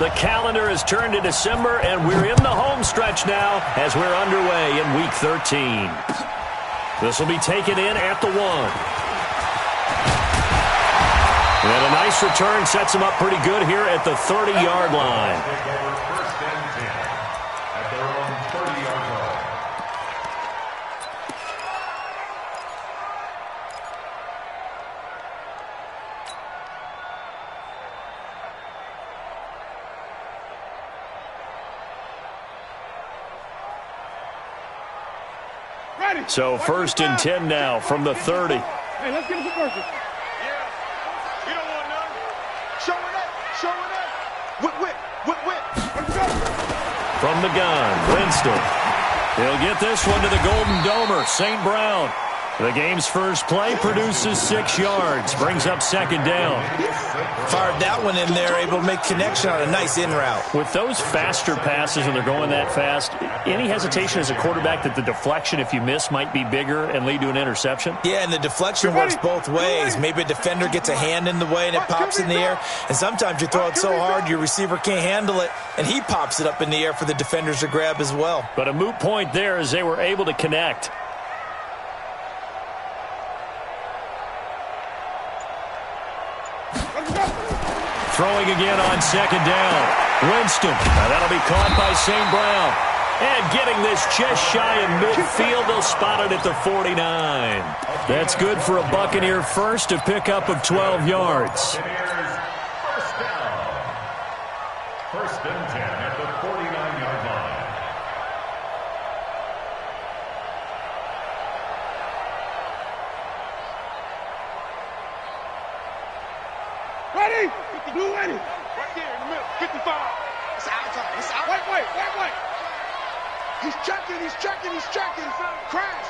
The calendar has turned to December, and we're in the home stretch now as we're underway in Week 13. This will be taken in at the 1. And a nice return sets him up pretty good here at the 30-yard line. So 1st and 10 now from the 30. Hey, let's get it to first. Yeah. You don't want none. Show it up. Show it up. Whip. Let's go. From the gun, Winston. He'll get this one to the Golden Domer, St. Brown. The game's first play produces 6 yards, brings up 2nd down. Fired that one in there, able to make connection on a nice in route. With those faster passes when they're going that fast, any hesitation as a quarterback that the deflection, if you miss, might be bigger and lead to an interception? Yeah, and the deflection works both ways. Maybe a defender gets a hand in the way and it pops in the air, and sometimes you throw it so hard your receiver can't handle it, and he pops it up in the air for the defenders to grab as well. But a moot point there as they were able to connect. Throwing again on 2nd down. Winston. Now that'll be caught by St. Brown. And getting this just shy of midfield. They'll spot it at the 49. That's good for a Buccaneer first, a pickup of 12 yards. First down. 1st and 10 at the 49-yard line. Ready? Blue ready. Right there in the middle. 55. It's outside. It's out. Wait. He's checking. Crash.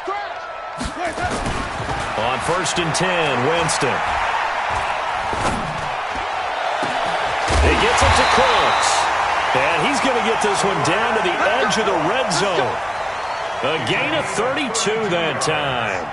On 1st and 10, Winston. He gets it to Cooks. And he's going to get this one down to the edge of the red zone. A gain of 32 that time.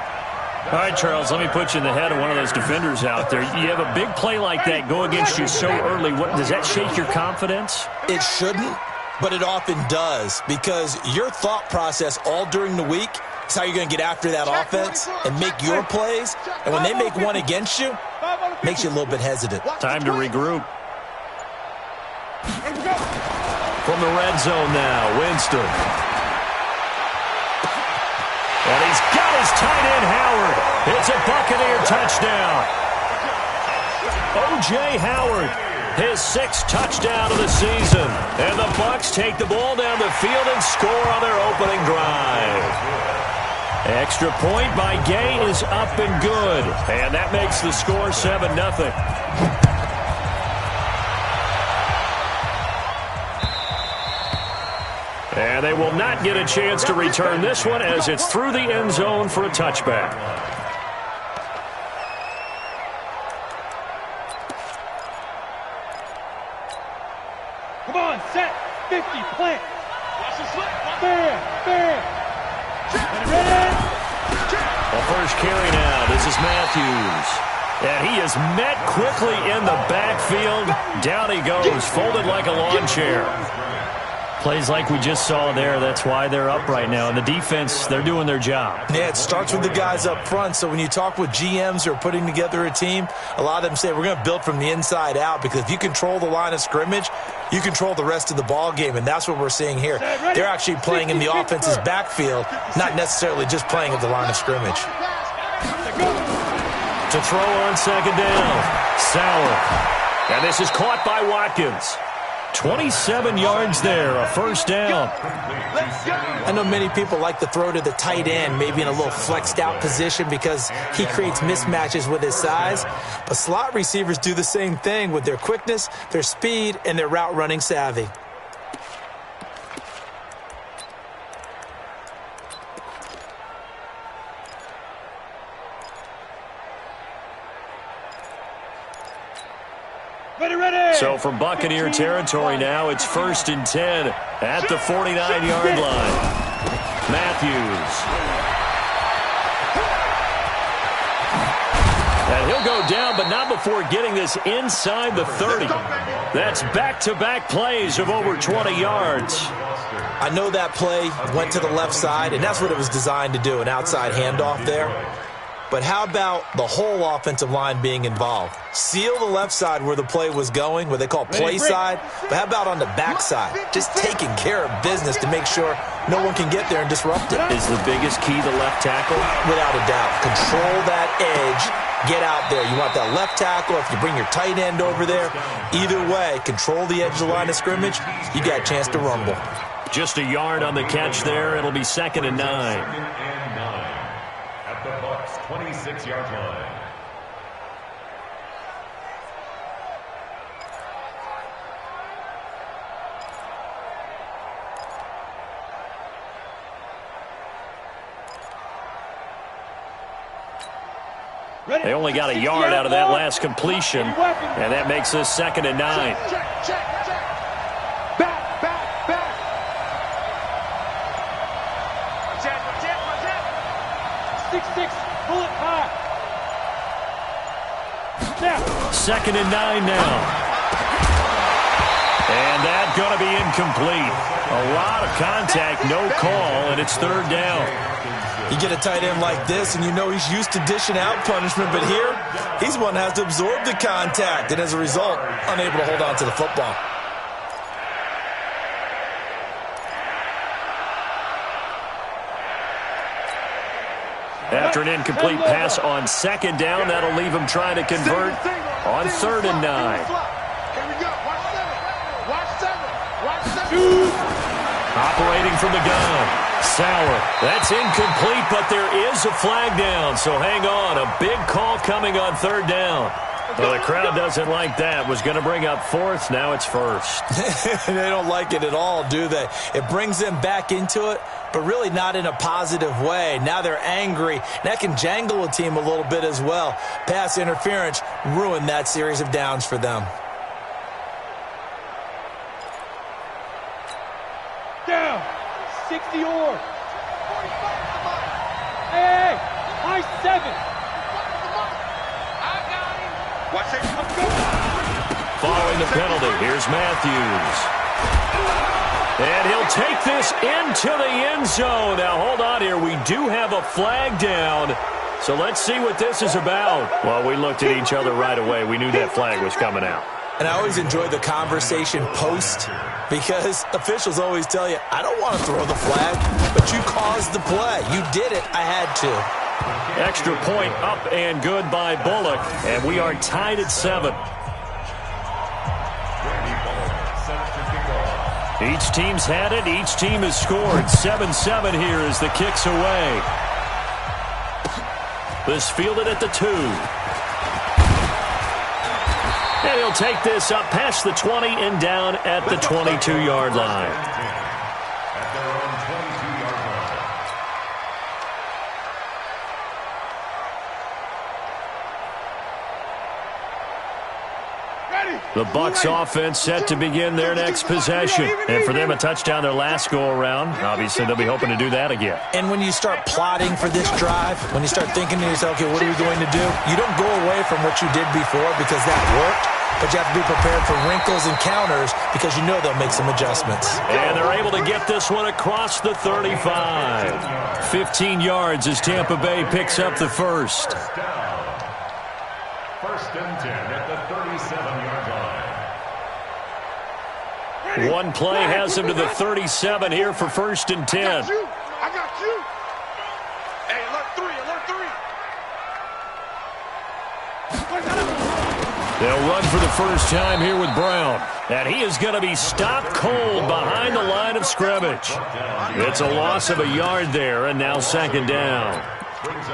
All right, Charles, let me put you in the head of one of those defenders out there. You have a big play like that go against you so early. Does that shake your confidence? It shouldn't, but it often does, because your thought process all during the week is how you're going to get after that offense and make your plays. And when they make one against you, it makes you a little bit hesitant. Time to regroup. From the red zone now, Winston. And he's got his tight end, Howard. It's a Buccaneer touchdown. O.J. Howard, his 6th touchdown of the season. And the Bucs take the ball down the field and score on their opening drive. Extra point by Gay is up and good. And that makes the score 7-0. And they will not get a chance to return this one as it's through the end zone for a touchback. Come on, set. 50, plant. Watch the slip. Fair. The first carry now. This is Matthews. And he is met quickly in the backfield. Down he goes, folded like a lawn chair. Plays like we just saw there. That's why they're up right now. And the defense, they're doing their job. Yeah, it starts with the guys up front. So when you talk with GMs who are putting together a team, a lot of them say we're going to build from the inside out, because if you control the line of scrimmage, you control the rest of the ball game, and that's what we're seeing here. They're actually playing in the offense's backfield, not necessarily just playing at the line of scrimmage. To throw on 2nd down, Sauer. And this is caught by Watkins. 27 yards there, a 1st down. I know many people like to throw to the tight end, maybe in a little flexed out position because he creates mismatches with his size. But slot receivers do the same thing with their quickness, their speed, and their route running savvy. So from Buccaneer territory now, it's 1st and 10 at the 49-yard line. Matthews. And he'll He'll go down, but not before getting this inside the 30. That's back-to-back plays of over 20 yards. I know that play went to the left side, and that's what it was designed to do, an outside handoff there. But how about the whole offensive line being involved? Seal the left side where the play was going, what they call play side. But how about on the back side? Just taking care of business to make sure no one can get there and disrupt it. Is the biggest key the left tackle? Without a doubt. Control that edge. Get out there. You want that left tackle. If you bring your tight end over there, either way, control the edge of the line of scrimmage, you got a chance to rumble. Just a yard on the catch there. It'll be 2nd and 9. At the Bucs 26-yard line. They only got a yard out of that last completion, and that makes this 2nd and 9. Check. Back. Watch that. 6-6. Pull it high. Now. 2nd and 9 now. And that's going to be incomplete. A lot of contact, no call, and it's 3rd down. You get a tight end like this, and you know he's used to dishing out punishment, but here, he's the one that has to absorb the contact, and as a result, unable to hold on to the football. After an incomplete pass on 2nd down, that'll leave him trying to convert on 3rd and 9. Here we go. Watch 7. Operating from the gun. Sauer. That's incomplete, but there is a flag down, so hang on. A big call coming on 3rd down. Well, the crowd doesn't like that. Was going to bring up 4th. Now it's 1st. They don't like it at all, do they? It brings them back into it, but really not in a positive way. Now they're angry. That can jangle a team a little bit as well. Pass interference ruined that series of downs for them. Down. 60 yards. Hey, high 7. Watch it. Following the penalty, here's Matthews. And he'll take this into the end zone. Now, hold on here. We do have a flag down. So let's see what this is about. Well, we looked at each other right away. We knew that flag was coming out. And I always enjoy the conversation post because officials always tell you, I don't want to throw the flag, but you caused the play. You did it. I had to. Extra point up and good by Bullock, and we are tied at 7. Each team's had it. Each team has scored. 7-7 here as the kick's away. This fielded at the 2. And he'll take this up past the 20 and down at the 22-yard line. At their own 22-yard line. The Bucs offense set to begin their next possession. And for them, a touchdown their last go-around. Obviously, they'll be hoping to do that again. And when you start plotting for this drive, when you start thinking to yourself, okay, what are we going to do? You don't go away from what you did before because that worked. But you have to be prepared for wrinkles and counters because you know they'll make some adjustments. And they're able to get this one across the 35. 15 yards as Tampa Bay picks up the first. First and 10 at the 37-yard line. One play has him to the 37 here for 1st and 10. I got you. Hey, alert 3. They'll run for the first time here with Brown. And he is going to be stopped cold behind the line of scrimmage. It's a loss of a yard there, and now 2nd down.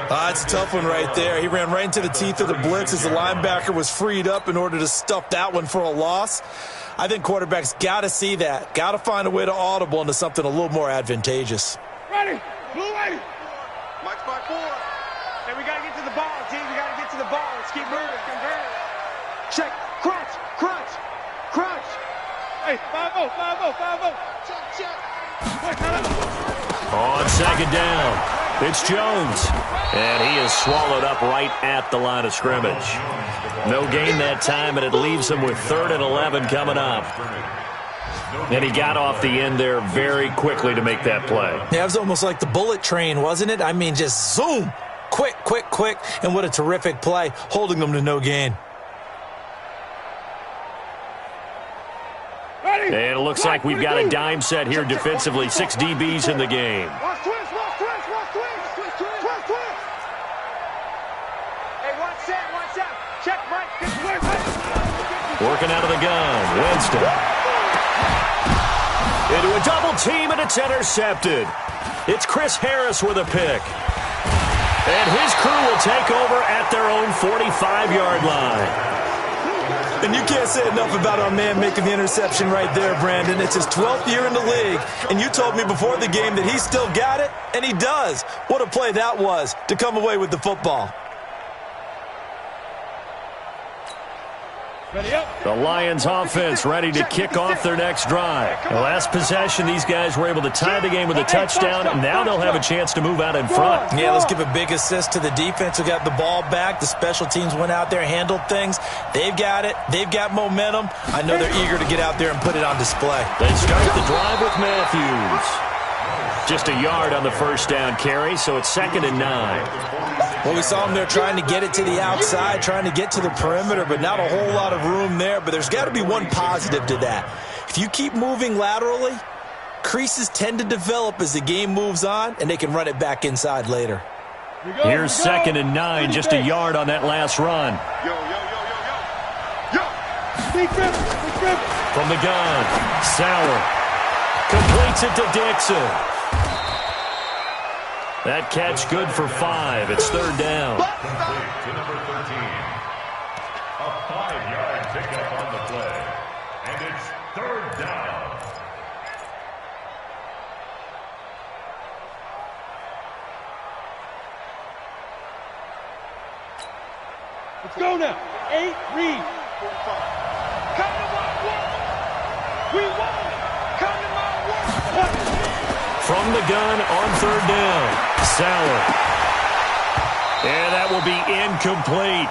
That's a tough one right there. He ran right into the teeth of the blitz as the linebacker was freed up in order to stuff that one for a loss. I think quarterbacks got to see that. Got to find a way to audible into something a little more advantageous. Ready. Blue ready. Mike's by 4. Hey, we got to get to the ball, team. We got to get to the ball. Let's keep moving. Check. Crunch. Hey, 5-0. Check. On 2nd down. It's Jones. And he is swallowed up right at the line of scrimmage. No gain that time, and it leaves him with 3rd and 11 coming up. And he got off the end there very quickly to make that play. Yeah, it was almost like the bullet train, wasn't it? I mean, just zoom. Quick, quick, quick. And what a terrific play, holding them to no gain. And it looks like we've got a dime set here defensively. 6 DBs in the game. Watch twist, watch twist, watch twist. Twist, twist, twist. Hey, one set. Check, right. Working out of the gun. Winston. Into a double team, and it's intercepted. It's Chris Harris with a pick. And his crew will take over at their own 45-yard line. And you can't say enough about our man making the interception right there, Brandon. It's his 12th year in the league, and you told me before the game that he still got it, and he does. What a play that was to come away with the football. The Lions offense ready to kick off their next drive. The last possession, these guys were able to tie the game with a touchdown, and now they'll have a chance to move out in front. Yeah, let's give a big assist to the defense who got the ball back. The special teams went out there, handled things. They've got it. They've got momentum. I know they're eager to get out there and put it on display. They start the drive with Matthews. Just a yard on the first down carry, so it's 2nd and 9. Well, we saw them there trying to get it to the outside, trying to get to the perimeter, but not a whole lot of room there. But there's got to be one positive to that. If you keep moving laterally, creases tend to develop as the game moves on, and they can run it back inside later. Here's 2nd and 9, just a yard on that last run. From the gun, Sauer completes it to Dixon. That catch good for 5. It's 3rd down. To number 13. A 5-yard pickup on the play. And it's 3rd down. Let's go now. 8, read. Come to my work. We won. Come to my work. From the gun on 3rd down. Sauer. And that will be incomplete.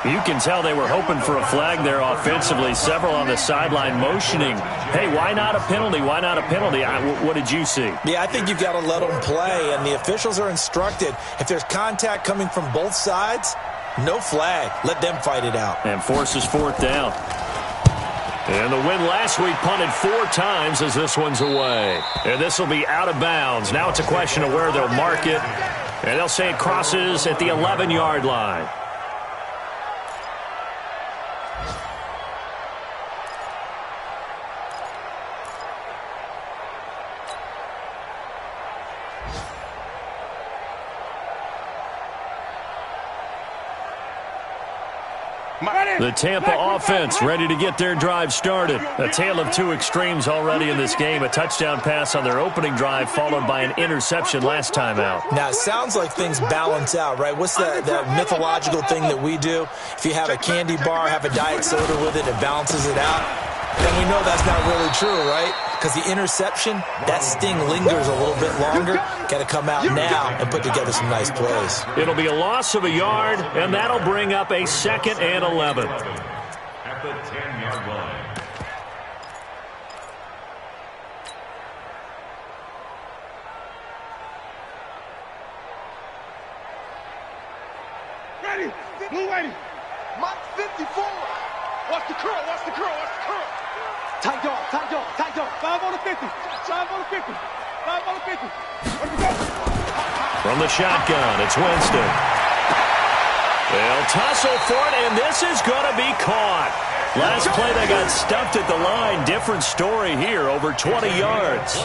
You can tell they were hoping for a flag there offensively. Several on the sideline motioning, hey, why not a penalty? Why not a penalty? What did you see? Yeah, I think you've got to let them play, and the officials are instructed. If there's contact coming from both sides, no flag. Let them fight it out. And forces 4th down. And the win last week punted 4 times as this one's away. And this will be out of bounds. Now it's a question of where they'll mark it. And they'll say it crosses at the 11-yard line. The Tampa offense ready to get their drive started. A tale of 2 extremes already in this game. A touchdown pass on their opening drive followed by an interception last time out. Now, it sounds like things balance out, right? What's that mythological thing that we do? If you have a candy bar, have a diet soda with it, it balances it out. Then we know that's not really true, right? Because the interception, that sting lingers a little bit longer. Got to come out now and put together some nice plays. It'll be a loss of a yard, and that'll bring up a 2nd and 11. At the 10-yard line. Ready. Blue ready. Mike 54. Watch the curl, watch the curl, watch the curl. Tight dog, tight dog, tight dog. 5 on the 50. 5 on the 50. 5 on the 50. Where we go? From the shotgun, it's Winston. They'll tussle for it, and this is going to be caught. Last play, they got stuffed at the line. Different story here, over 20 yards.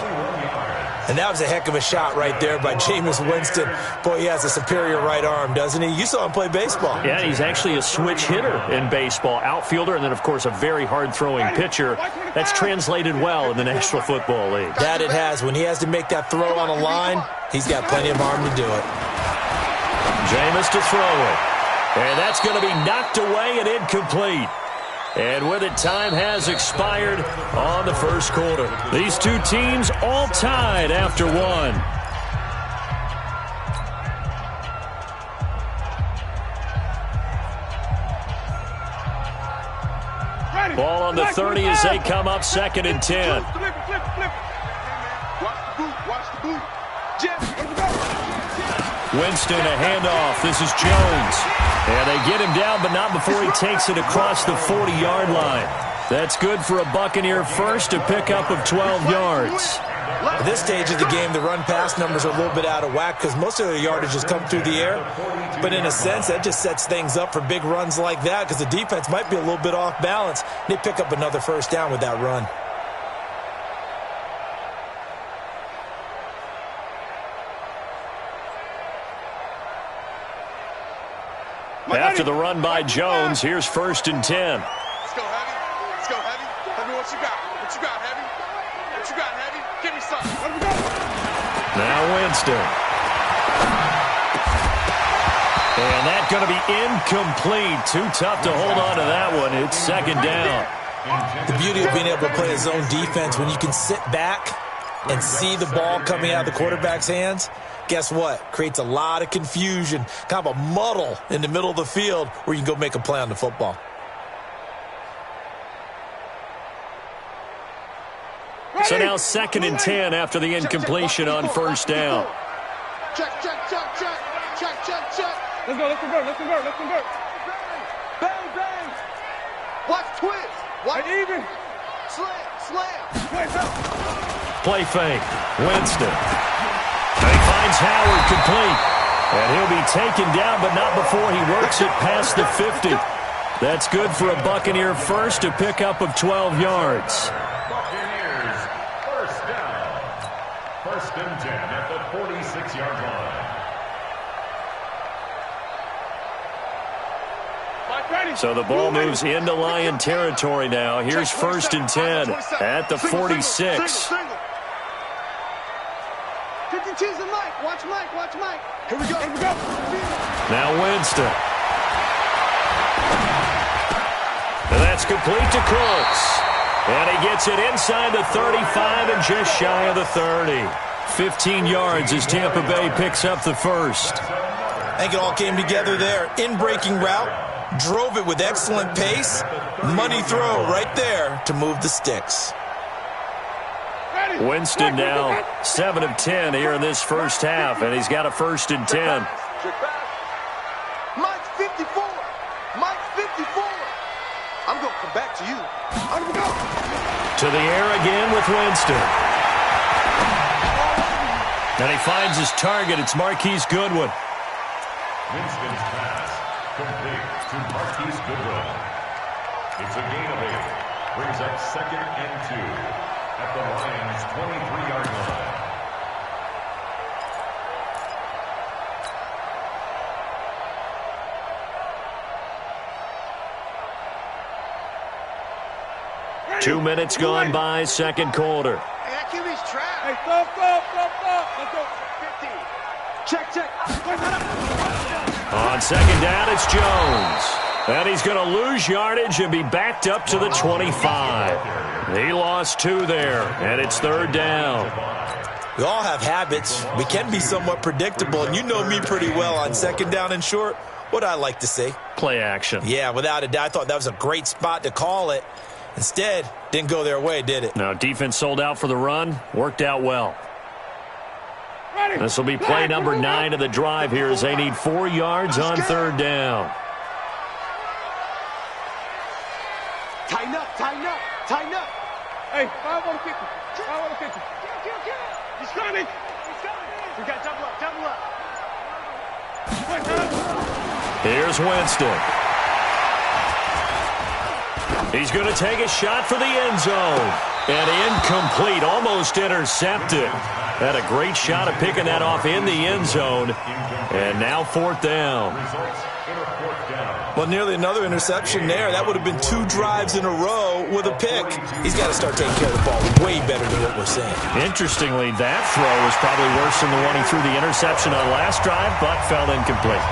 And that was a heck of a shot right there by Jameis Winston. Boy, he has a superior right arm, doesn't he? You saw him play baseball. Yeah, he's actually a switch hitter in baseball. Outfielder, and then, of course, a very hard-throwing pitcher. That's translated well in the National Football League. That it has. When he has to make that throw on a line, he's got plenty of arm to do it. Jameis to throw it. And that's going to be knocked away and incomplete. And with it, time has expired on the first quarter. These two teams all tied after 1. Ball on the 30 as they come up 2nd and 10. Flip it. Watch the boot. Winston, a handoff. This is Jones. And they get him down, but not before he takes it across the 40-yard line. That's good for a Buccaneer first, a pickup of 12 yards. At this stage of the game, the run-pass numbers are a little bit out of whack because most of the yardage has come through the air. But in a sense, that just sets things up for big runs like that because the defense might be a little bit off balance. They pick up another first down with that run. After the run by Jones, here's 1st and 10. Let's go, Heavy. Let's go, Heavy. Tell me what you got. What you got, Heavy? What you got, Heavy? Give me something. Now Winston. And that's going to be incomplete. Too tough to hold on to that one. It's 2nd down. The beauty of being able to play a zone defense, when you can sit back and see the ball coming out of the quarterback's hands, guess what? Creates a lot of confusion, kind of a muddle in the middle of the field where you can go make a play on the football. So now 2nd and 10 after the incompletion on 1st down. Check. Let's convert. Bang. Watch twist. Watch even. Slam. Play fake. Winston. And he finds Howard complete. And he'll be taken down, but not before he works it past the 50. That's good for a Buccaneer first, a pickup of 12 yards. Buccaneers, first down. 1st and 10 at the 46-yard line. So the ball moves into Lion territory now. Here's 1st and 10 at the 46. 50 cheese and Mike. Watch Mike. Here we go. Now Winston. And that's complete to Cooks. And he gets it inside the 35 and just shy of the 30. 15 yards as Tampa Bay picks up the first. I think it all came together there. In-breaking route, drove it with excellent pace. Money throw right there to move the sticks. Winston now 7 of 10 here in this first half, and he's got a 1st and 10. Mike's 54. I'm going to come back to you. To the air again with Winston. And he finds his target. It's Marquise Goodwin. Winston's pass complete to Marquise Goodwin. It's a gain of 8. Brings up 2nd and 2 at the Lions' 23-yard line. Ready. 2 minutes gone by, 2nd quarter. Hey, that QB's trapped. Hey, stop. Let's go. 15. Check. On 2nd down, it's Jones. And he's going to lose yardage and be backed up to the 25. He lost 2 there, and it's 3rd down. We all have habits. We can be somewhat predictable, and you know me pretty well on 2nd down and short. What I like to say? Play action. Yeah, without a doubt. I thought that was a great spot to call it. Instead, didn't go their way, did it? Now, defense sold out for the run. Worked out well. This will be play number 9 of the drive here as they need 4 yards on 3rd down. Tighten up. Hey, 5 on the 50. He's coming. We got double up. Here's Winston. He's going to take a shot for the end zone. And incomplete, almost intercepted. Had a great shot at picking that off in the end zone. And now 4th down. Well, nearly another interception there. That would have been 2 drives in a row with a pick. He's got to start taking care of the ball way better than what we're seeing. Interestingly, that throw was probably worse than the one he threw the interception on last drive, but fell incomplete.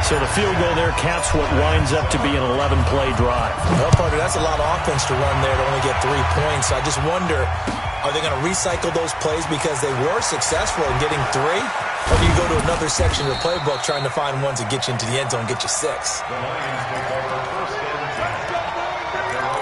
So the field goal there caps what winds up to be an 11-play drive. Well, partner, that's a lot of offense to run there to only get 3 points. I just wonder, are they going to recycle those plays because they were successful in getting 3? Or do you go to another section of the playbook trying to find ones that get you into the end zone and get you 6? The Lions take over 1st and 10 at their own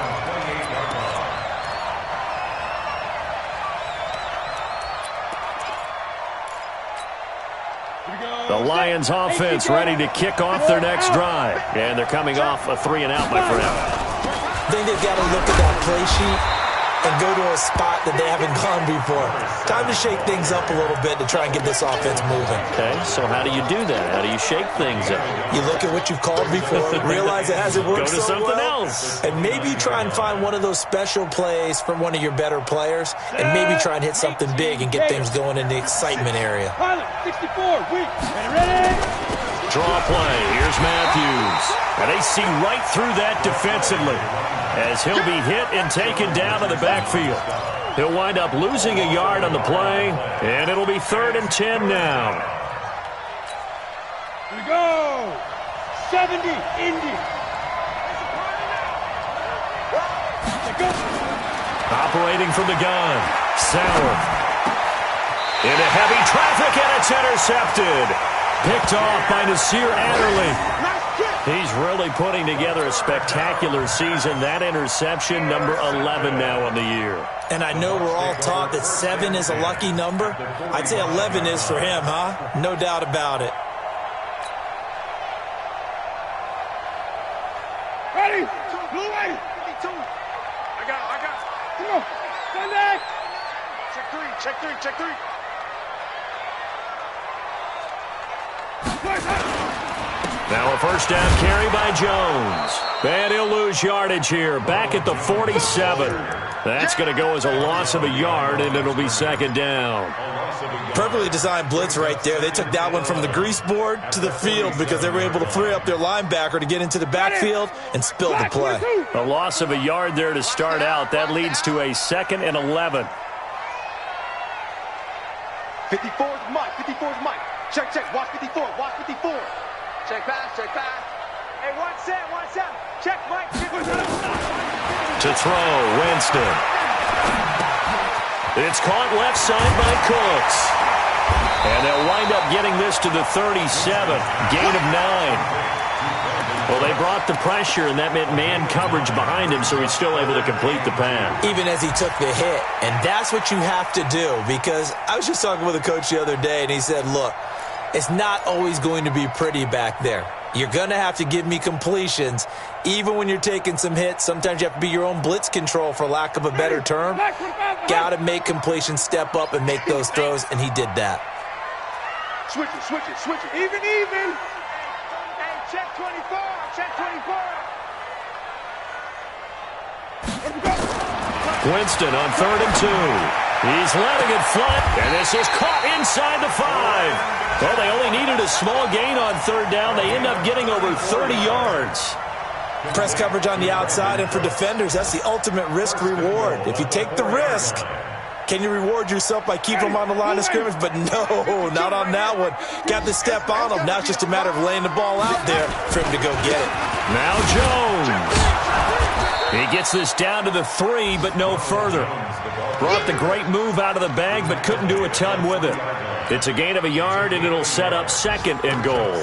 The Lions offense ready to kick off their next drive. And they're coming off a 3-and-out, my friend. I think they've got to look at that play sheet and go to a spot that they haven't gone before. Time to shake things up a little bit to try and get this offense moving. Okay, so how do you do that? How do you shake things up? You look at what you've called before, realize it hasn't worked so well. Go to something else. And maybe try and find one of those special plays from one of your better players, and maybe try and hit something big and get things going in the excitement area. 64, weak. Ready? Draw play. Here's Matthews. And they see right through that defensively, as he'll be hit and taken down to the backfield. He'll wind up losing a yard on the play, and it'll be 3rd and 10 now. Here we go. 70, Indy. Operating from the gun. Sauer. Into heavy traffic, and it's intercepted. Picked off by Nasir Adderley. He's really putting together a spectacular season. That interception, number 11 now on the year. And I know we're all taught that 7 is a lucky number. I'd say 11 is for him, huh? No doubt about it. Ready? Blue way. 52. I got it. Come on. Sunday. Check 3. Now a first down carry by Jones. And he'll lose yardage here. Back at the 47. That's going to go as a loss of a yard, and it'll be 2nd down. Perfectly designed blitz right there. They took that one from the grease board to the field because they were able to free up their linebacker to get into the backfield and spill the play. A loss of a yard there to start out. That leads to a 2nd and 11. 54's Mike. Check. Watch 54. Check pass. Hey, one set. Check, Mike. To throw, Winston. It's caught left side by Cooks. And they'll wind up getting this to the 37. Gain of 9. Well, they brought the pressure, and that meant man coverage behind him, so he's still able to complete the pass. Even as he took the hit. And that's what you have to do, because I was just talking with a coach the other day, and he said, look, it's not always going to be pretty back there. You're going to have to give me completions. Even when you're taking some hits, sometimes you have to be your own blitz control, for lack of a better term. Got to make completions, step up, and make those throws, and he did that. Switch it. Even. Hey, check 24. Winston on 3rd and 2. He's letting it fly, and this is caught inside the 5. Well, they only needed a small gain on 3rd down. They end up getting over 30 yards. Press coverage on the outside, and for defenders, that's the ultimate risk-reward. If you take the risk, can you reward yourself by keeping them on the line of scrimmage? But no, not on that one. Got to step on them. Now it's just a matter of laying the ball out there for him to go get it. Now Jones. He gets this down to the 3, but no further. Brought the great move out of the bag, but couldn't do a ton with it. It's a gain of a yard, and it'll set up 2nd and goal.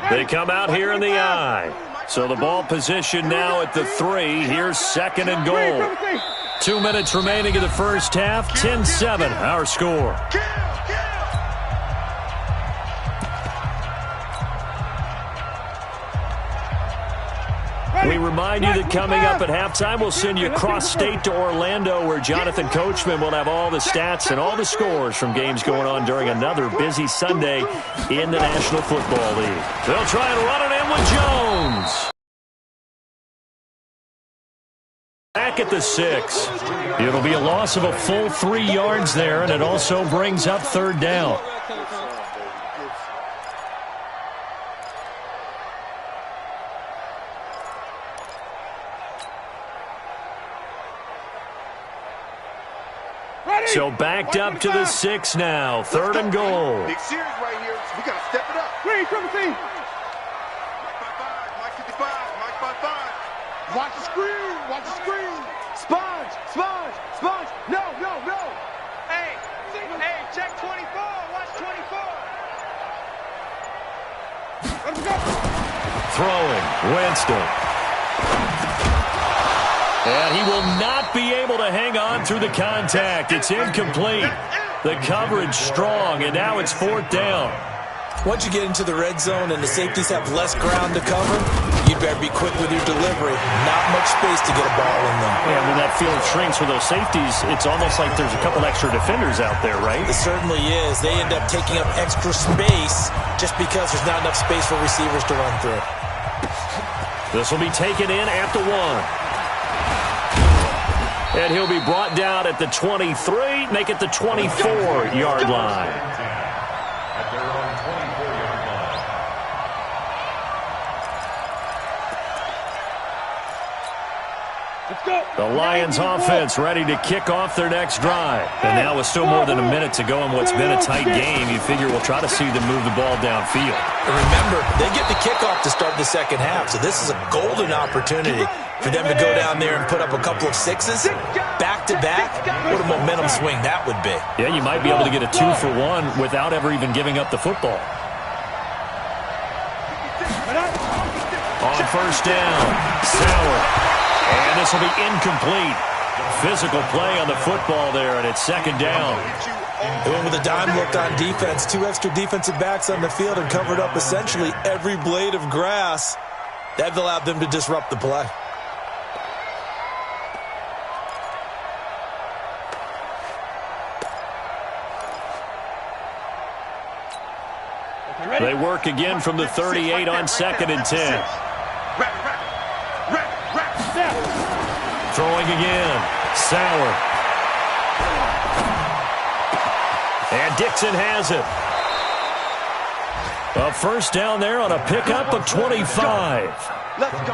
They come out here in the I. So the ball position now at the 3. Here's 2nd and goal. 2 minutes remaining in the first half. 10-7, our score. We remind you that coming up at halftime, we'll send you across state to Orlando, where Jonathan Coachman will have all the stats and all the scores from games going on during another busy Sunday in the National Football League. They'll try and run it in with Jones. Back at the 6. It'll be a loss of a full 3 yards there, and it also brings up 3rd down. So backed up to the 6 now. 3rd and goal. Big series right here. We got to step it up. Green, triple team. Mike 55. Mike 55. Watch the screen. Sponge. No. Hey, check 24. Watch 24. Let's go. Throwing. Winston. And he will not be able to hang on through the contact. It's incomplete. The coverage strong, and now it's 4th down. Once you get into the red zone and the safeties have less ground to cover, you better be quick with your delivery. Not much space to get a ball in them. Yeah, when that field shrinks with those safeties, it's almost like there's a couple extra defenders out there, right? It certainly is. They end up taking up extra space just because there's not enough space for receivers to run through. This will be taken in at the 1. And he'll be brought down at the 23, make it the 24-yard line. At their own 24-yard line. Let's go. The Lions offense ready to kick off their next drive. And now with still more than a minute to go in what's been a tight game, you figure we'll try to see them move the ball downfield. And remember, they get the kickoff to start the second half, so this is a golden opportunity for them to go down there and put up a couple of sixes back-to-back. What a momentum swing that would be. Yeah, you might be able to get a 2-for-1 without ever even giving up the football. On first down, Sauer. And this will be incomplete. Physical play on the football there, and it's 2nd down. They went with a dime look on defense. 2 extra defensive backs on the field and covered up essentially every blade of grass. That allowed them to disrupt the play. They work again from the 38 on 2nd and 10. Throwing again. Sauer. And Dixon has it. A first down there on a pickup of 25.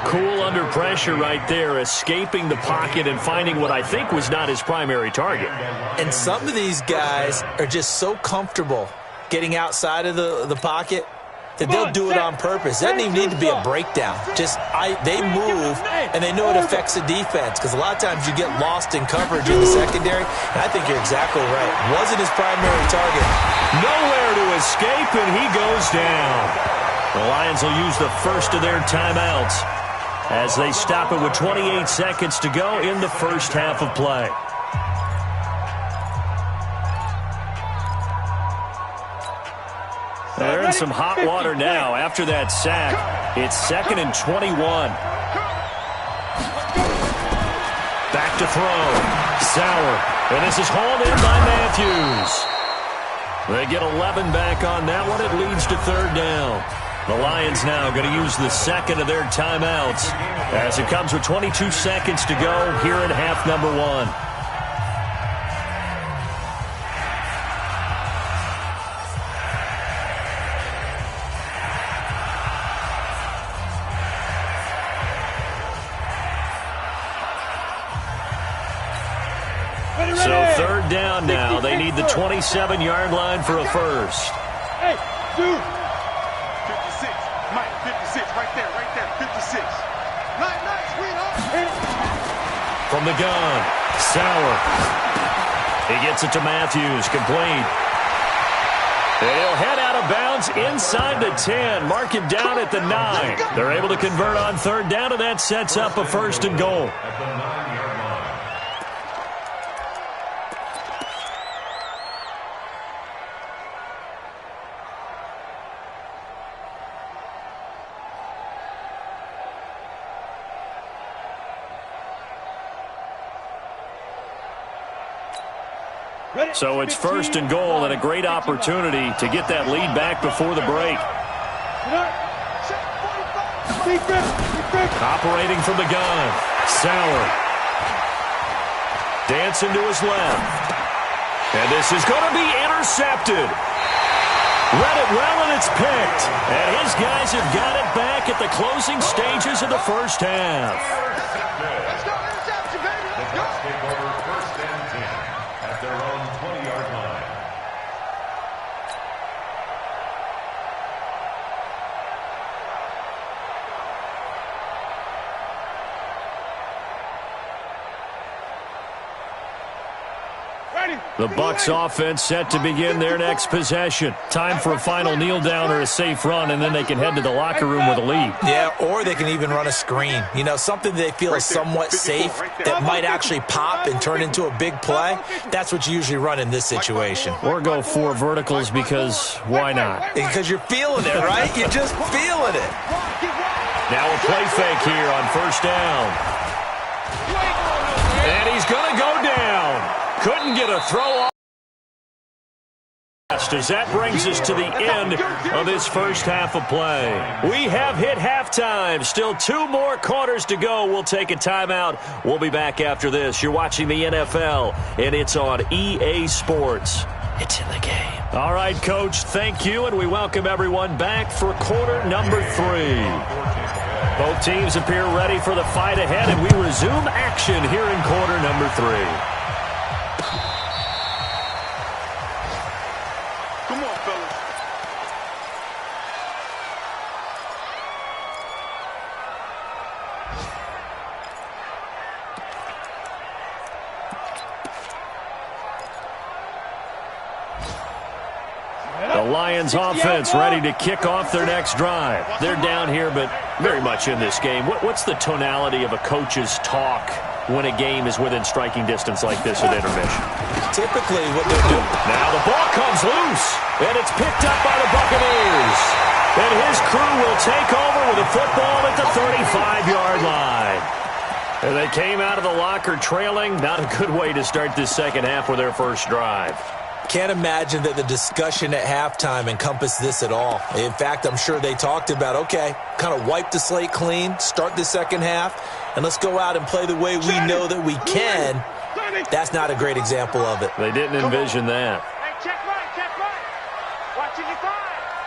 Cool under pressure right there, escaping the pocket and finding what I think was not his primary target. And some of these guys are just so comfortable getting outside of the pocket that they'll do it on purpose. It doesn't even need to be a breakdown. They move, and they know it affects the defense because a lot of times you get lost in coverage in the secondary, and I think you're exactly right. Wasn't his primary target. Nowhere to escape, and he goes down. The Lions will use the first of their timeouts as they stop it with 28 seconds to go in the first half of play. They're in some hot water now after that sack. It's 2nd and 21. Back to throw. Sauer. And this is hauled in by Matthews. They get 11 back on that one. It leads to 3rd down. The Lions now going to use the second of their timeouts as it comes with 22 seconds to go here in half number 1. So 3rd down now. They need the 27-yard line for a first. Hey, dude. 56. Mike, 56. Right there. 56. Nice, sweetheart. From the gun, Sauer. He gets it to Matthews, complete. They'll head out of bounds inside the 10, mark it down at the 9. They're able to convert on 3rd down, and that sets up a 1st and goal. At the 9-yard line. So it's 1st and goal and a great opportunity to get that lead back before the break. Operating from the gun, Sauer. Dancing to his left. And this is going to be intercepted. Read it well, and it's picked. And his guys have got it back at the closing stages of the first half. Let's go, interception, baby. The Bucs take over 1st and 10 at their own 20-yard line. Ready. The Bucs offense set to begin their next possession. Time for a final kneel down or a safe run, and then they can head to the locker room with a lead. Yeah, or they can even run a screen. You know, something they feel is somewhat safe that might actually pop and turn into a big play. That's what you usually run in this situation. Or go 4 verticals because why not? Because you're feeling it, right? You're just feeling it. Now a play fake here on first down. And he's going to go down. Couldn't get a throw off. As that brings us to the end of this first half of play. We have hit halftime. Still 2 more quarters to go. We'll take a timeout. We'll be back after this. You're watching the NFL, and it's on EA Sports. It's in the game. All right, Coach, thank you, and we welcome everyone back for quarter number 3. Both teams appear ready for the fight ahead, and we resume action here in quarter number 3. Lions offense ready to kick off their next drive. They're down here, but very much in this game. What's the tonality of a coach's talk when a game is within striking distance like this at intermission? Typically what they're doing. Now the ball comes loose, and it's picked up by the Buccaneers. And his crew will take over with a football at the 35-yard line. And they came out of the locker trailing. Not a good way to start this second half with their first drive. Can't imagine that the discussion at halftime encompassed this at all. In fact, I'm sure they talked about, okay, kind of wipe the slate clean, start the second half, and let's go out and play the way we know that we can. That's not a great example of it. They didn't envision that. Hey, check right, check right. Watching your 5.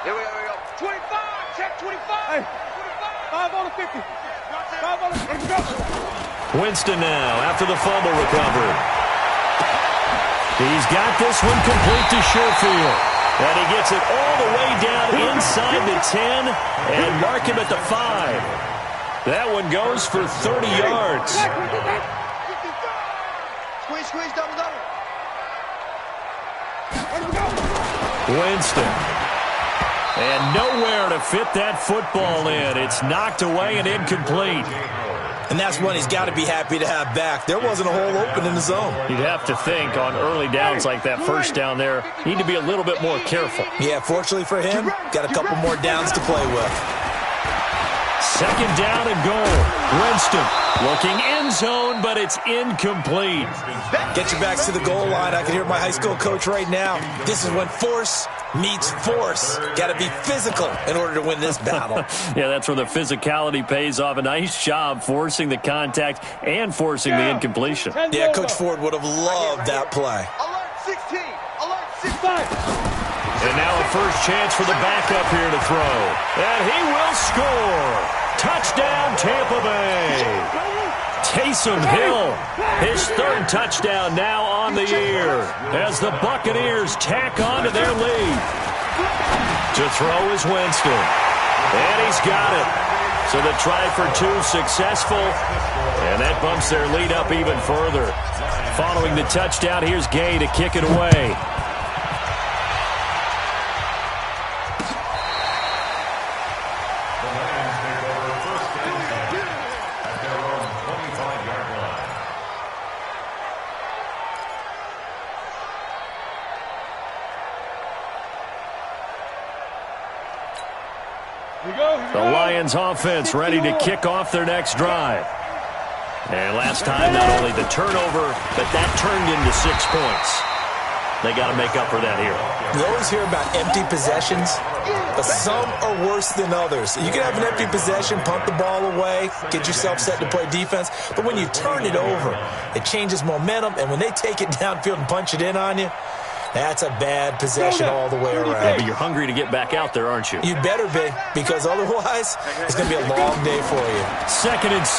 Here we go. 25, check 25. Hey, 25. 5 on the 50. 5 on the 50. Winston now after the fumble recovery. He's got this one complete to Sherfield. And he gets it all the way down inside the 10 and mark him at the 5. That one goes for 30 yards. Squeeze, double. Winston. And nowhere to fit that football in. It's knocked away and incomplete. And that's one he's got to be happy to have back. There wasn't a hole open in the zone. You'd have to think on early downs like that first down there, you need to be a little bit more careful. Yeah, fortunately for him, got a couple more downs to play with. Second down and goal. Winston looking end zone, but it's incomplete. Get your backs to the goal line. I can hear my high school coach right now. This is when force meets force. Got to be physical in order to win this battle. Yeah, that's where the physicality pays off. A nice job forcing the contact and forcing the incompletion. Yeah, Coach Ford would have loved that play. Alert 16. Alert 16. And now a first chance for the backup here to throw. And he will score. Touchdown, Tampa Bay. Taysom Hill, his 3rd touchdown now on the year as the Buccaneers tack on to their lead. To throw is Winston. And he's got it. So the try for 2 successful. And that bumps their lead up even further. Following the touchdown, here's Gay to kick it away. The Lions offense ready to kick off their next drive. And last time, not only the turnover, but that turned into 6 points. They got to make up for that here. You always hear about empty possessions, but some are worse than others. You can have an empty possession, punt the ball away, get yourself set to play defense, but when you turn it over, it changes momentum, and when they take it downfield and punch it in on you, that's a bad possession all the way around. Yeah, but you're hungry to get back out there, aren't you? You better be, because otherwise, it's going to be a long day for you. 2nd and 6.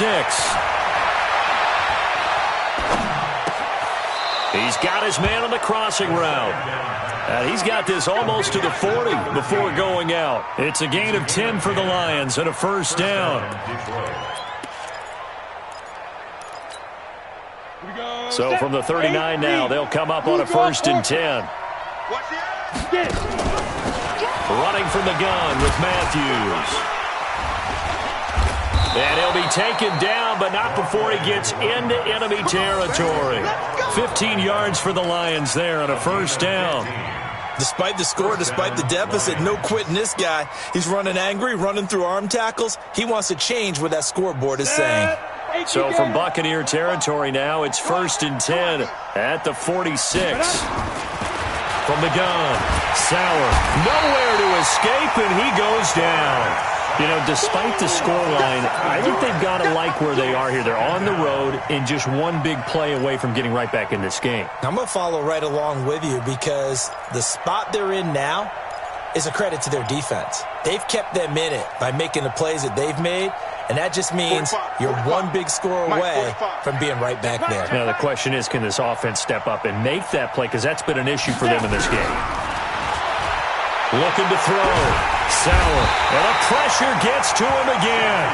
He's got his man on the crossing route. And he's got this almost to the 40 before going out. It's a gain of 10 for the Lions and a first down. So from the 39 now, they'll come up on a 1st and 10. Running from the gun with Matthews. And he'll be taken down, but not before he gets into enemy territory. 15 yards for the Lions there on a 1st down. Despite the score, despite the deficit, no quitting this guy. He's running angry, running through arm tackles. He wants to change what that scoreboard is saying. So from Buccaneer territory now, it's 1st and 10 at the 46. From the gun, Sauer, nowhere to escape, and he goes down. You know, despite the scoreline, I think they've got to like where they are here. They're on the road and just one big play away from getting right back in this game. I'm going to follow right along with you because the spot they're in now is a credit to their defense. They've kept them in it by making the plays that they've made, and that just means you're one big score away from being right back there. Now, the question is, can this offense step up and make that play? Because that's been an issue for them in this game. Looking to throw. Sauer. And the pressure gets to him again.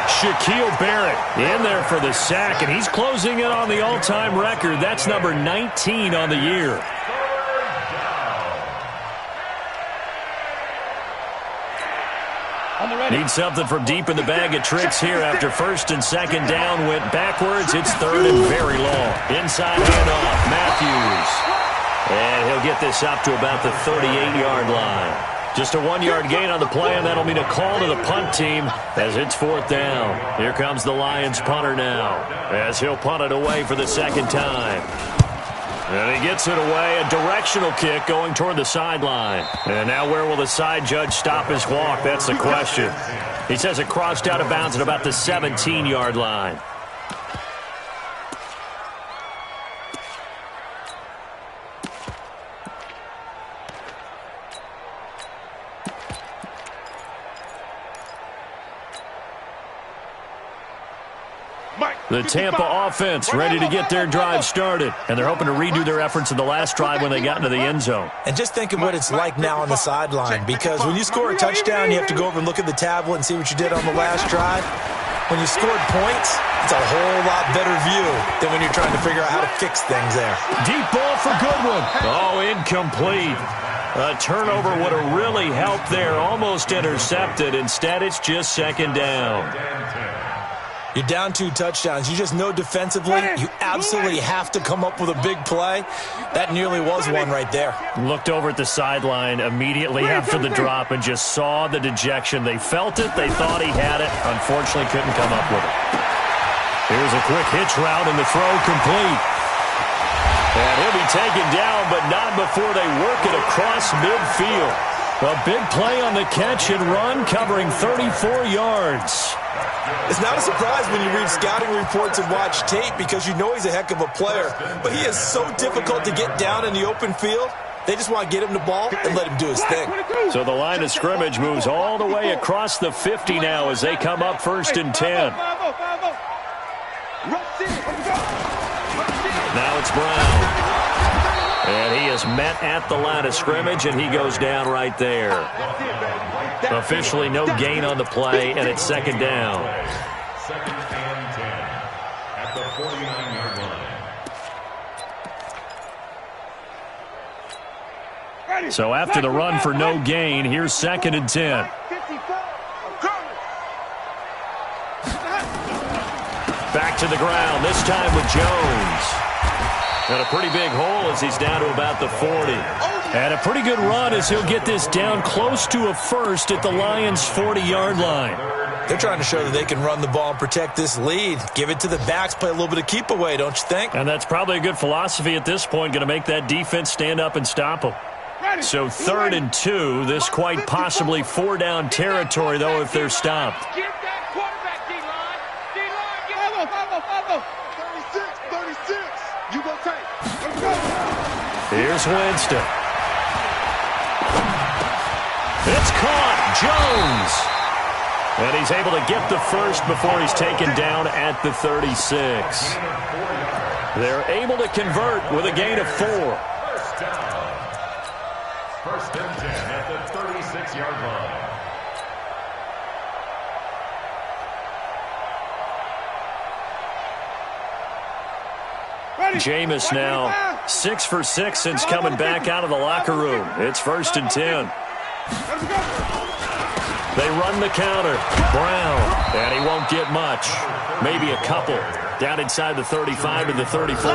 Shaquille Barrett in there for the sack, and he's closing in on the all-time record. That's number 19 on the year. Need something from deep in the bag of tricks here after 1st and 2nd down went backwards. It's 3rd and very long. Inside handoff, Matthews. And he'll get this up to about the 38-yard line. Just a 1-yard gain on the play, and that'll mean a call to the punt team as it's 4th down. Here comes the Lions punter now as he'll punt it away for the 2nd time. And he gets it away, a directional kick going toward the sideline. And now where will the side judge stop his walk? That's the question. He says it crossed out of bounds at about the 17-yard line. The Tampa offense ready to get their drive started, and they're hoping to redo their efforts in the last drive when they got into the end zone. And just think of what it's like now on the sideline, because when you score a touchdown, you have to go over and look at the tablet and see what you did on the last drive. When you scored points, it's a whole lot better view than when you're trying to figure out how to fix things there. Deep ball for Goodwin. Oh, incomplete. A turnover would have really helped there, almost intercepted. Instead, it's just 2nd down. You're down 2 touchdowns. You just know defensively you absolutely have to come up with a big play. That nearly was one right there. Looked over at the sideline immediately after the drop and just saw the dejection. They felt it. They thought he had it. Unfortunately, couldn't come up with it. Here's a quick hitch route, and the throw complete. And he'll be taken down, but not before they work it across midfield. A big play on the catch and run, covering 34 yards. It's not a surprise when you read scouting reports and watch tape because you know he's a heck of a player. But he is so difficult to get down in the open field. They just want to get him the ball and let him do his thing. So the line of scrimmage moves all the way across the 50 now as they come up 1st and 10. Now it's Brown. And he is met at the line of scrimmage, and he goes down right there. Officially no gain on the play, and it's 2nd down. 2nd and 10 at the 49-yard line. So after the run for no gain, here's 2nd and 10. Back to the ground, this time with Jones. And a pretty big hole as he's down to about the 40. And a pretty good run as he'll get this down close to a 1st at the Lions' 40-yard line. They're trying to show that they can run the ball and protect this lead. Give it to the backs, play a little bit of keep away, don't you think? And that's probably a good philosophy at this point, going to make that defense stand up and stop them. So 3rd and 2, this quite possibly 4-down territory, though, if they're stopped. Here's Winston. It's caught. Jones. And he's able to get the 1st before he's taken down at the 36. They're able to convert with a gain of 4. 1st down. 1st and 10 at the 36-yard line. Jameis now 6 for 6 since coming back out of the locker room. It's 1st and 10. They run the counter. Brown, and he won't get much. Maybe a couple. Down inside the 35 to the 34.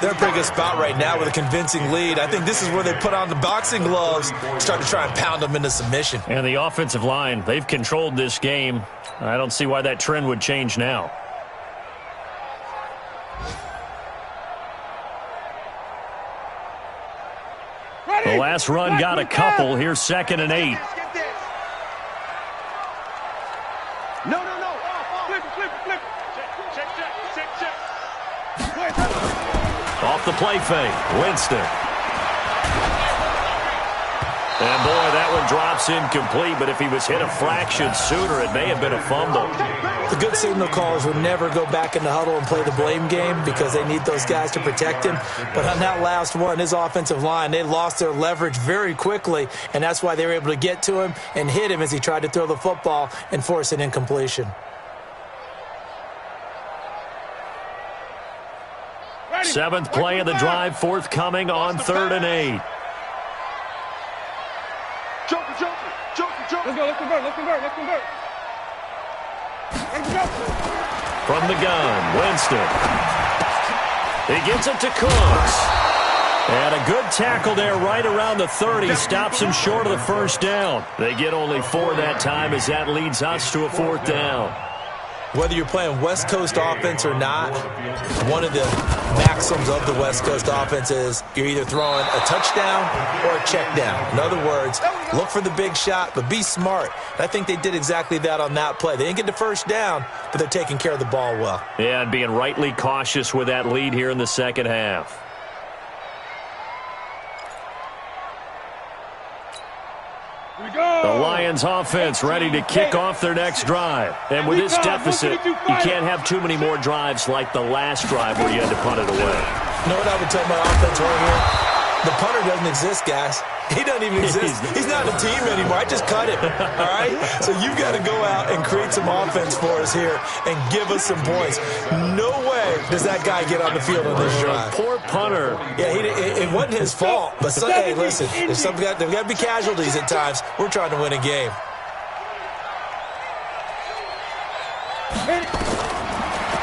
They're in a pretty good spot right now with a convincing lead. I think this is where they put on the boxing gloves, start to try and pound them into submission. And the offensive line, they've controlled this game. I don't see why that trend would change now. The last run got a couple. Here's 2nd and 8. No. Flip. Check. Off the play fake, Winston. And boy, that one drops incomplete, but if he was hit a fraction sooner, it may have been a fumble. The good signal callers would never go back in the huddle and play the blame game because they need those guys to protect him. But on that last one, his offensive line, they lost their leverage very quickly, and that's why they were able to get to him and hit him as he tried to throw the football and force an incompletion. Seventh play of the drive, forthcoming on 3rd and 8. Joker. Let's convert. From the gun, Winston. He gets it to Cooks. And a good tackle there right around the 30. Stops him short of the 1st down. They get only 4 that time as that leads us to a 4th down. Whether you're playing West Coast offense or not, one of the maxims of the West Coast offense is you're either throwing a touchdown or a check down. In other words, look for the big shot, but be smart. And I think they did exactly that on that play. They didn't get the 1st down, but they're taking care of the ball well. Yeah, and being rightly cautious with that lead here in the 2nd half. The Lions offense ready to kick off their next drive. And with this deficit, you can't have too many more drives like the last drive where you had to punt it away. You know what I would tell my offense right here? The punter doesn't exist, guys. He doesn't even exist. He's not a team anymore. I just cut him, all right? So you've got to go out and create some offense for us here and give us some points. No way does that guy get on the field on this drive. Poor punter. Yeah, it wasn't his fault. But, hey, listen, there's got to be casualties at times. We're trying to win a game.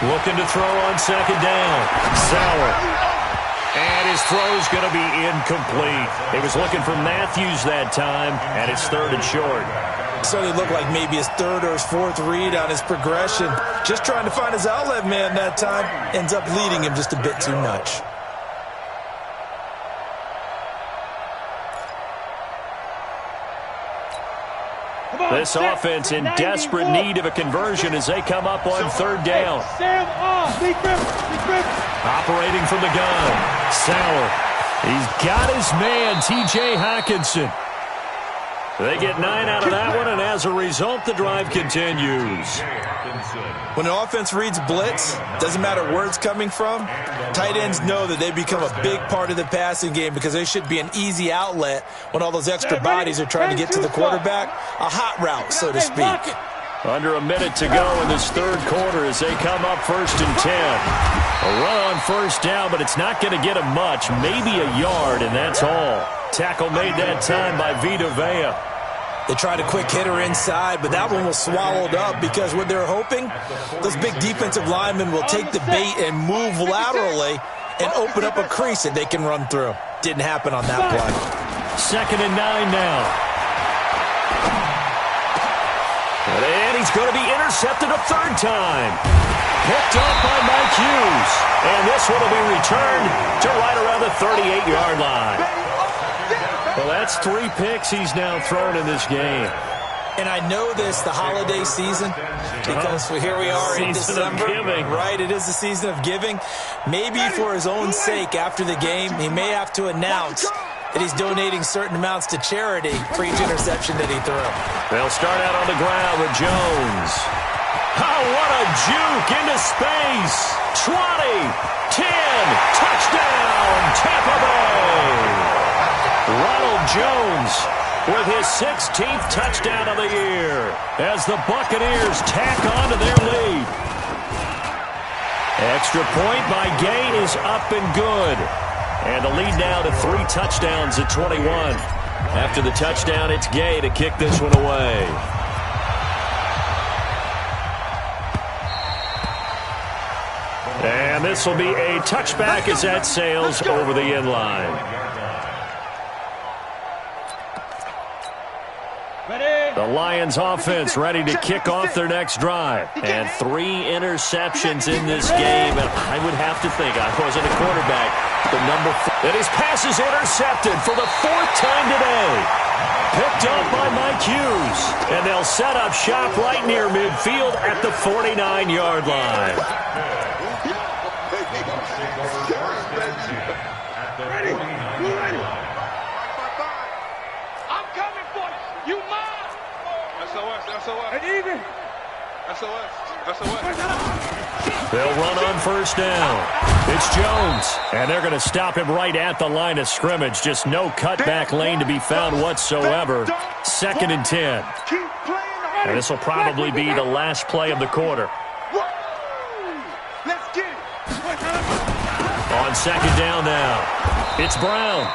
Looking to throw on 2nd down. Sauer. And his throw's going to be incomplete. He was looking for Matthews that time, and it's 3rd and short. So it looked like maybe his 3rd or his 4th read on his progression. Just trying to find his outlet man that time. Ends up leading him just a bit too much. This offense in desperate need of a conversion as they come up on 3rd down. Operating from the gun, Sauer. He's got his man, T.J. Hockenson. They get 9 out of that one, and as a result, the drive continues. When an offense reads blitz, doesn't matter where it's coming from, tight ends know that they become a big part of the passing game because they should be an easy outlet when all those extra bodies are trying to get to the quarterback. A hot route, so to speak. Under a minute to go in this 3rd quarter as they come up 1st and 10. A run on 1st down, but it's not going to get them much. Maybe a yard, and that's all. Tackle made that time by Vita Vea. They tried a quick hitter inside, but that one was swallowed up because what they're hoping, those big defensive linemen will take the bait and move laterally and open up a crease that they can run through. Didn't happen on that play. 2nd and 9 now. And he's going to be intercepted a 3rd time. Picked up by Mike Hughes. And this one will be returned to right around the 38-yard line. Well, that's 3 picks he's now thrown in this game. And I know this, the holiday season, because here we are in December. Season of giving. Right, it is the season of giving. Maybe for his own sake after the game, he may have to announce that he's donating certain amounts to charity for each interception that he threw. They'll start out on the ground with Jones. Oh, what a juke into space. 20, 10, touchdown, Tampa Bay. Ronald Jones with his 16th touchdown of the year as the Buccaneers tack on to their lead. Extra point by Gay is up and good. And the lead now to 3 touchdowns at 21. After the touchdown, it's Gay to kick this one away. And this will be a touchback as that sails over the end line. The Lions offense ready to kick off their next drive. And 3 interceptions in this game. And I would have to think, I wasn't a quarterback, the number 4. And his pass is intercepted for the 4th time today. Picked up by Mike Hughes. And they'll set up shop right near midfield at the 49-yard line. They'll run on first down. It's Jones. And they're going to stop him right at the line of scrimmage. Just no cutback lane to be found whatsoever. 2nd and 10. And this will probably be the last play of the quarter. On 2nd down now. It's Brown.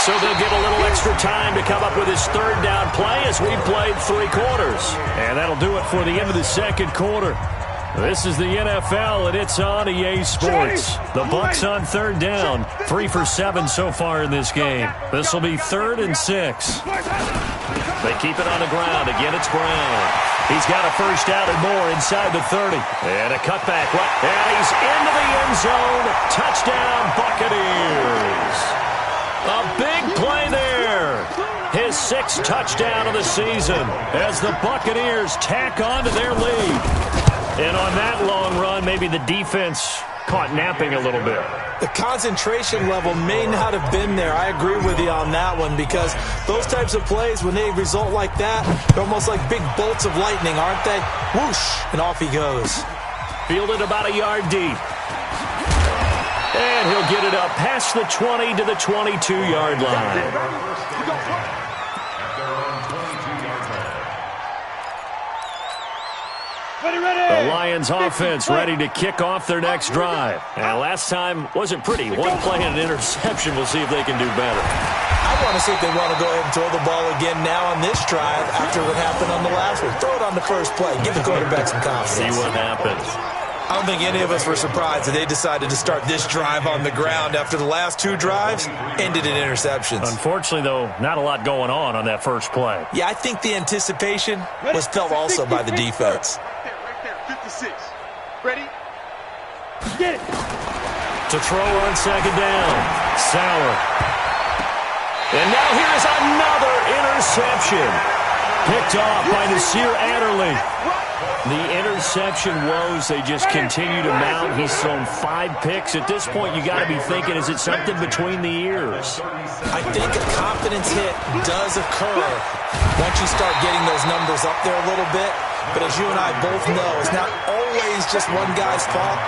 So they'll get a little extra time to come up with his 3rd down play as we've played 3 quarters. And that'll do it for the end of the 2nd quarter. This is the NFL, and it's on EA Sports. The Bucs on 3rd down. 3 for 7 so far in this game. This will be 3rd and 6. They keep it on the ground. Again, it's Brown. He's got a first down and more inside the 30. And a cutback. And he's into the end zone. Touchdown, Buccaneers. A big play there. His 6th touchdown of the season as the Buccaneers tack on to their lead. And on that long run, maybe the defense caught napping a little bit. The concentration level may not have been there. I agree with you on that one because those types of plays, when they result like that, they're almost like big bolts of lightning, aren't they? Whoosh, and off he goes. Fielded about a yard deep. And he'll get it up past the 20 to the 22-yard line. The Lions offense ready to kick off their next drive. And last time wasn't pretty. 1 play and an interception. We'll see if they can do better. I want to see if they want to go ahead and throw the ball again now on this drive after what happened on the last one. Throw it on the first play. Give the quarterback some confidence. See what happens. I don't think any of us were surprised that they decided to start this drive on the ground after the last 2 drives ended in interceptions. Unfortunately, though, not a lot going on that first play. Yeah, I think the anticipation was felt also by the defense. Right there, 56. Ready? Get it. To throw on 2nd down. Sauer. And now here's another interception. Picked off by Nasir Adderley. The interception woes, they just continue to mount. He's thrown 5 picks. At this point, you got to be thinking, is it something between the ears? I think a confidence hit does occur once you start getting those numbers up there a little bit. But as you and I both know, it's not always just one guy's fault.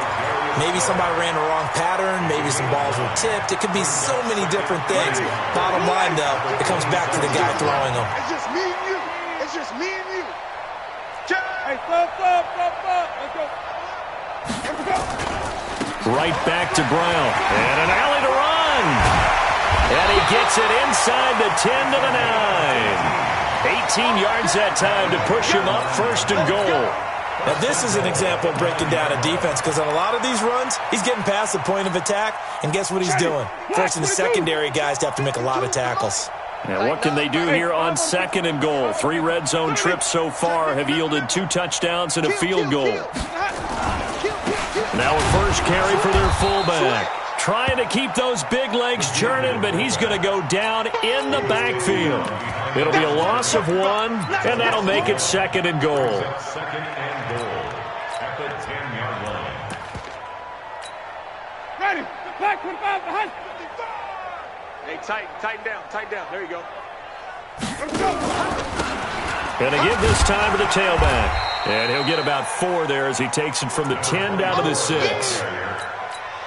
Maybe somebody ran the wrong pattern. Maybe some balls were tipped. It could be so many different things. Bottom line, though, it comes back to the guy throwing them. It's just me and you. It's just me and you. Hey, stop. Let's go. Right back to Brown. And an alley to run. And he gets it inside the 10 to the 9. 18 yards that time to push him up 1st and goal. Now, this is an example of breaking down a defense because on a lot of these runs, he's getting past the point of attack, and guess what he's doing? Forcing the secondary guys to have to make a lot of tackles. Now, what can they do here on 2nd and goal? 3 red zone trips so far have yielded 2 touchdowns and a field goal. Now a first carry for their fullback. Trying to keep those big legs churning, but he's going to go down in the backfield. It'll be a loss of 1, and that'll make it 2nd and goal. 2nd and goal at the 10-yard line. Ready. Back 25 behind. Hey, tighten down. There you go. Let's go. Going to give this time to the tailback. And he'll get about 4 there as he takes it from the 10 down to the 6.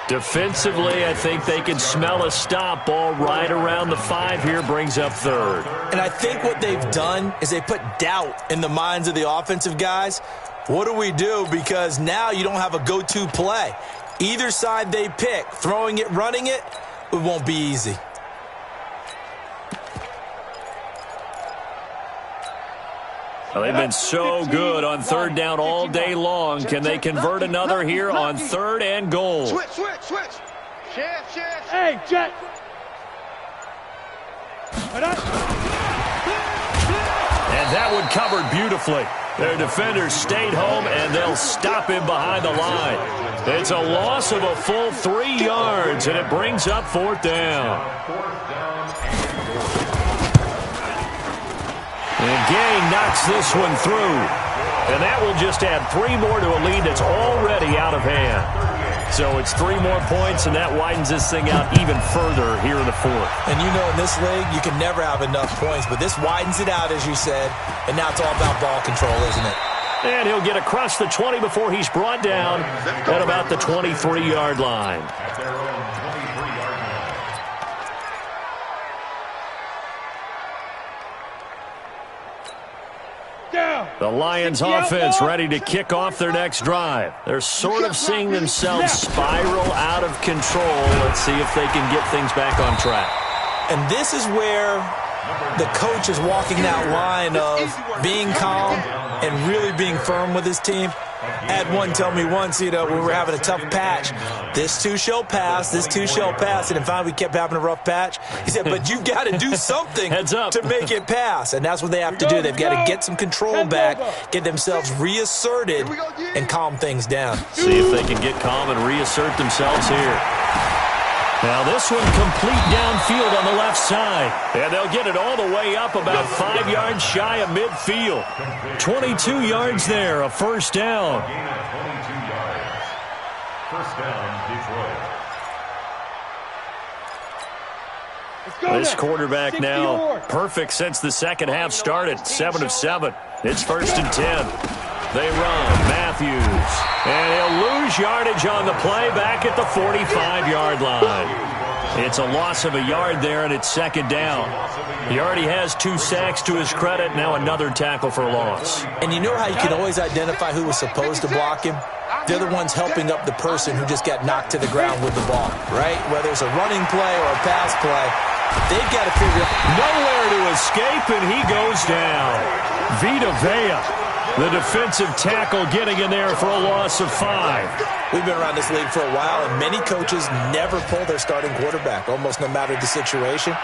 Defensively, I think they can smell a stop. Ball right around the 5 here, brings up third. And I think what they've done is they put doubt in the minds of the offensive guys. What do we do? Because now you don't have a go-to play. Either side they pick, throwing it, running it, it won't be easy. Well, they've been so good on third down all day long. Can they convert another here on 3rd and goal? Switch. Hey, Jet. And that one covered beautifully. Their defenders stayed home, and they'll stop him behind the line. It's a loss of a full 3 yards, and it brings up 4th down. And Gay knocks this one through. And that will just add 3 more to a lead that's already out of hand. So it's 3 more points, and that widens this thing out even further here in the 4th. And you know, in this league, you can never have enough points, but this widens it out, as you said, and now it's all about ball control, isn't it? And he'll get across the 20 before he's brought down at about the 23-yard line. At their own 23-yard line. The Lions offense ready to kick off their next drive. They're sort of seeing themselves spiral out of control. Let's see if they can get things back on track. And this is where the coach is walking that line of being calm and really being firm with his team. I had one tell me once, when we were having a tough patch, this too shall pass, this too shall pass. And finally we kept having a rough patch. He said, but you've got to do something to make it pass. And that's what they have to do. They've got to get some control back, get themselves reasserted, and calm things down. See if they can get calm and reassert themselves here. Now this one complete downfield on the left side. And they'll get it all the way up about 5 yards shy of midfield. 22 yards there, a 1st down. Gain of 22 yards. 1st down, Detroit. This quarterback now perfect since the second half started. 7 of 7. It's 1st and 10. They run. Matthews. And he'll lose yardage on the play back at the 45-yard line. It's a loss of a yard there, and it's 2nd down. He already has 2 sacks to his credit. Now another tackle for a loss. And you know how you can always identify who was supposed to block him? They're the ones helping up the person who just got knocked to the ground with the ball, right? Whether it's a running play or a pass play, they've got to figure out. Nowhere to escape, and he goes down. Vita Vea, the defensive tackle, getting in there for a loss of 5. We've been around this league for a while, and many coaches never pull their starting quarterback, almost no matter the situation.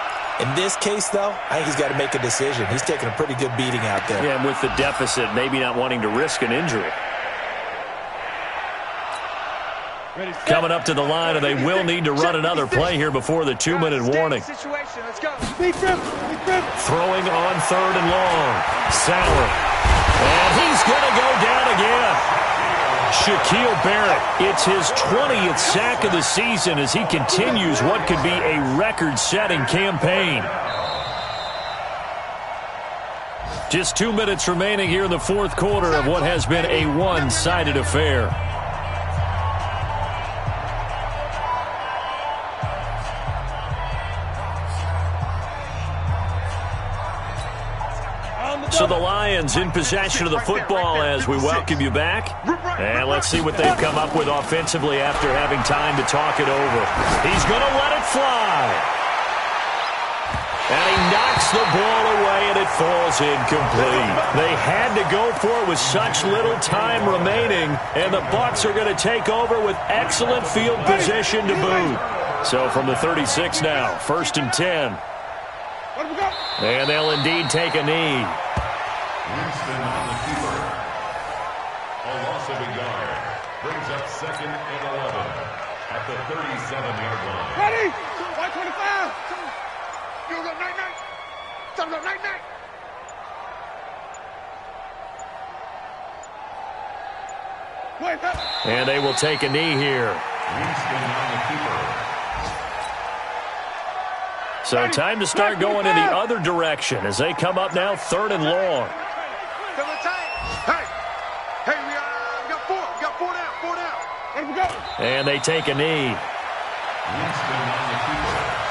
In this case, though, I think he's got to make a decision. He's taking a pretty good beating out there. Yeah, and with the deficit, maybe not wanting to risk an injury. Coming up to the line, and they will need to run another play here before the 2-minute warning. Throwing on 3rd and long. Sauer. And he's going to go down again. Shaquille Barrett, it's his 20th sack of the season as he continues what could be a record-setting campaign. Just 2 minutes remaining here in the 4th quarter of what has been a one-sided affair. So the Lions in possession of the football as we welcome you back. And let's see what they've come up with offensively after having time to talk it over. He's going to let it fly. And he knocks the ball away, and it falls incomplete. They had to go for it with such little time remaining, and the Bucs are going to take over with excellent field position to boot. So from the 36 now, 1st and 10. And they'll indeed take a knee. Winston on the keeper. A loss of a yard. Brings up 2nd and 11 at the 37-yard line. Ready? 125. You go night-night. Tell them night-night. And they will take a knee here. Winston on the keeper. So time to start going in the other direction as they come up now 3rd and long. Hey, we got 4. We got 4 down. 4 down. Let we go. And they take a knee. Winston on the keeper.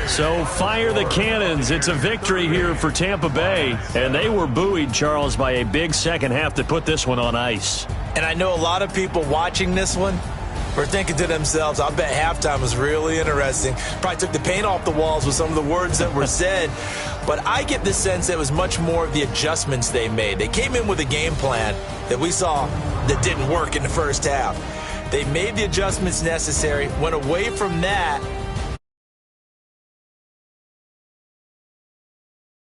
So fire the cannons. It's a victory here for Tampa Bay. And they were buoyed, Charles, by a big second half to put this one on ice. And I know a lot of people watching this one were thinking to themselves, I bet halftime was really interesting. Probably took the paint off the walls with some of the words that were said. But I get the sense that it was much more of the adjustments they made. They came in with a game plan that we saw that didn't work in the first half. They made the adjustments necessary, went away from that,